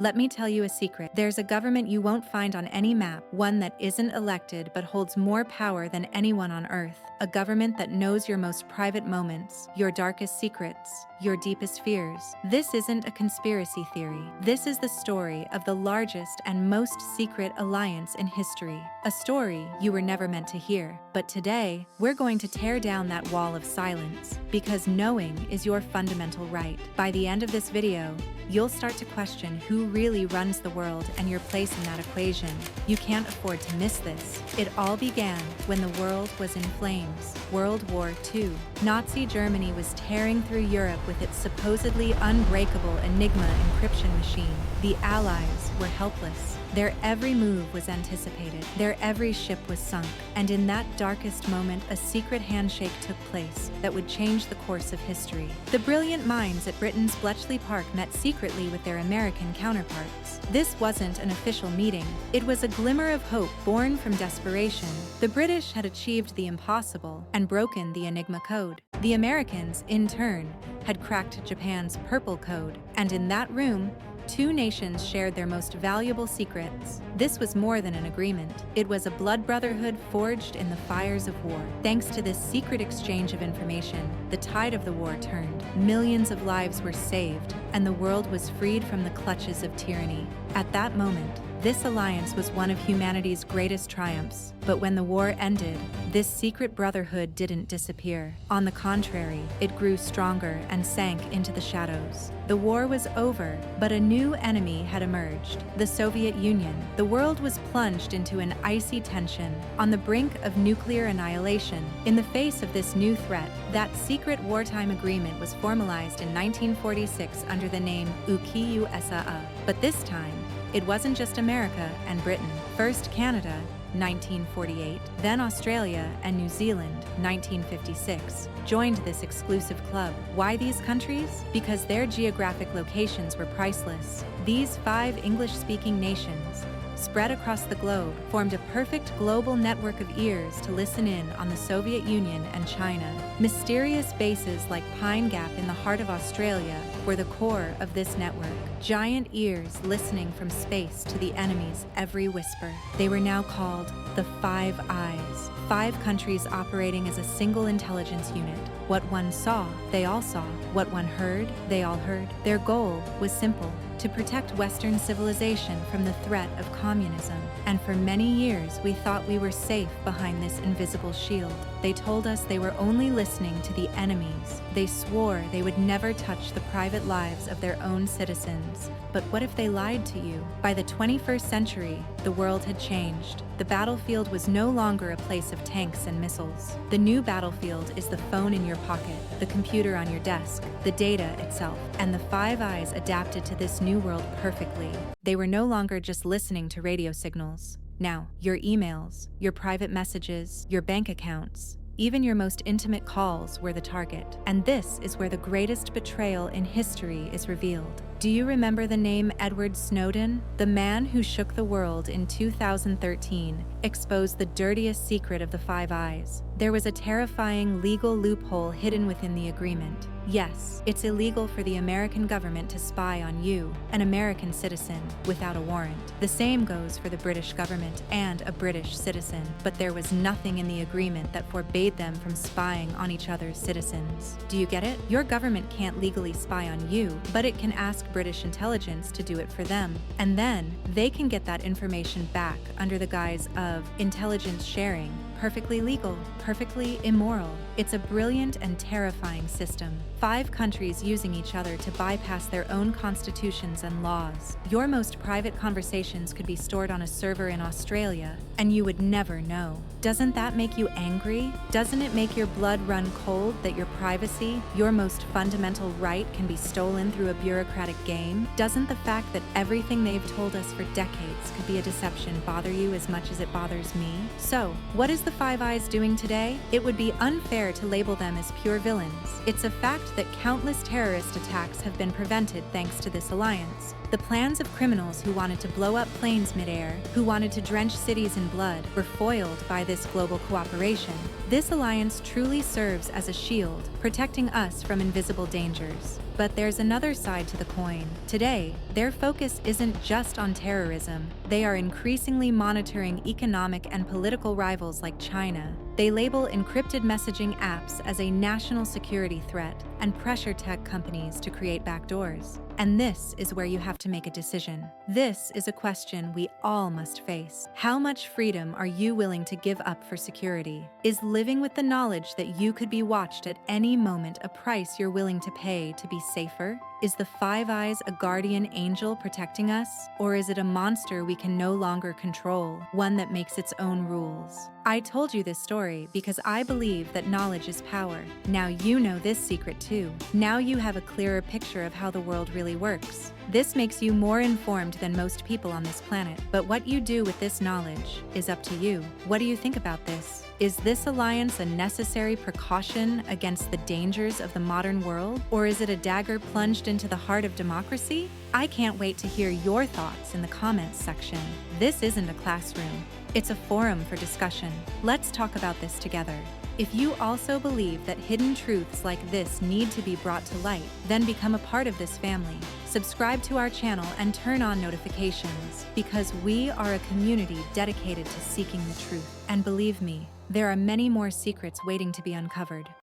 Let me tell you a secret. There's a government you won't find on any map, one that isn't elected but holds more power than anyone on Earth. A government that knows your most private moments, your darkest secrets, your deepest fears. This isn't a conspiracy theory. This is the story of the largest and most secret alliance in history. A story you were never meant to hear. But today, we're going to tear down that wall of silence, because knowing is your fundamental right. By the end of this video, you'll start to question who really runs the world and your place in that equation. You can't afford to miss this. It all began when the world was in flames. World War II. Nazi Germany was tearing through Europe with its supposedly unbreakable Enigma encryption machine. The Allies were helpless. Their every move was anticipated. Their every ship was sunk. And in that darkest moment, a secret handshake took place that would change the course of history. The brilliant minds at Britain's Bletchley Park met secretly with their American counterparts. This wasn't an official meeting. It was a glimmer of hope born from desperation. The British had achieved the impossible and broken the Enigma code. The Americans, in turn, had cracked Japan's Purple Code. And in that room, two nations shared their most valuable secrets. This was more than an agreement. It was a blood brotherhood forged in the fires of war. Thanks to this secret exchange of information, the tide of the war turned. Millions of lives were saved, and the world was freed from the clutches of tyranny. At that moment, this alliance was one of humanity's greatest triumphs. But when the war ended, this secret brotherhood didn't disappear. On the contrary, it grew stronger and sank into the shadows. The war was over, but a new enemy had emerged: the Soviet Union. The world was plunged into an icy tension, on the brink of nuclear annihilation. In the face of this new threat, that secret wartime agreement was formalized in 1946 under the name UKUSAA. But this time, it wasn't just America and Britain. First Canada, 1948, then Australia and New Zealand, 1956, joined this exclusive club. Why these countries? Because their geographic locations were priceless. These 5 English-speaking nations, spread across the globe, formed a perfect global network of ears to listen in on the Soviet Union and China. Mysterious bases like Pine Gap in the heart of Australia were the core of this network. Giant ears listening from space to the enemy's every whisper. They were now called the Five Eyes. 5 countries operating as a single intelligence unit. What one saw, they all saw. What one heard, they all heard. Their goal was simple: to protect Western civilization from the threat of communism. And for many years, we thought we were safe behind this invisible shield. They told us they were only listening to the enemies. They swore they would never touch the private lives of their own citizens. But what if they lied to you? By the 21st century, the world had changed. The battlefield was no longer a place of tanks and missiles. The new battlefield is the phone in your pocket, the computer on your desk, the data itself. And the Five Eyes adapted to this new world perfectly. They were no longer just listening to radio signals. Now, your emails, your private messages, your bank accounts, even your most intimate calls were the target. And this is where the greatest betrayal in history is revealed. Do you remember the name Edward Snowden? The man who shook the world in 2013 exposed the dirtiest secret of the Five Eyes. There was a terrifying legal loophole hidden within the agreement. Yes, it's illegal for the American government to spy on you, an American citizen, without a warrant. The same goes for the British government and a British citizen. But there was nothing in the agreement that forbade them from spying on each other's citizens. Do you get it? Your government can't legally spy on you, but it can ask British intelligence to do it for them. And then they can get that information back under the guise of intelligence sharing. Perfectly legal, perfectly immoral. It's a brilliant and terrifying system. 5 countries using each other to bypass their own constitutions and laws. Your most private conversations could be stored on a server in Australia, and you would never know. Doesn't that make you angry? Doesn't it make your blood run cold that your privacy, your most fundamental right, can be stolen through a bureaucratic game? Doesn't the fact that everything they've told us for decades could be a deception bother you as much as it bothers me? So, what is the Five Eyes doing today? It would be unfair to label them as pure villains. It's a fact that countless terrorist attacks have been prevented thanks to this alliance. The plans of criminals who wanted to blow up planes midair, who wanted to drench cities in blood, were foiled by this global cooperation. This alliance truly serves as a shield, protecting us from invisible dangers. But there's another side to the coin. Today, their focus isn't just on terrorism. They are increasingly monitoring economic and political rivals like China. They label encrypted messaging apps as a national security threat and pressure tech companies to create backdoors. And this is where you have to make a decision. This is a question we all must face. How much freedom are you willing to give up for security? Is living with the knowledge that you could be watched at any moment a price you're willing to pay to be safer? Is the Five Eyes a guardian angel protecting us? Or is it a monster we can no longer control, one that makes its own rules? I told you this story because I believe that knowledge is power. Now you know this secret too. Now you have a clearer picture of how the world really works. This makes you more informed than most people on this planet. But what you do with this knowledge is up to you. What do you think about this? Is this alliance a necessary precaution against the dangers of the modern world? Or is it a dagger plunged into the heart of democracy? I can't wait to hear your thoughts in the comments section. This isn't a classroom. It's a forum for discussion. Let's talk about this together. If you also believe that hidden truths like this need to be brought to light, then become a part of this family. Subscribe to our channel and turn on notifications, because we are a community dedicated to seeking the truth. And believe me, there are many more secrets waiting to be uncovered.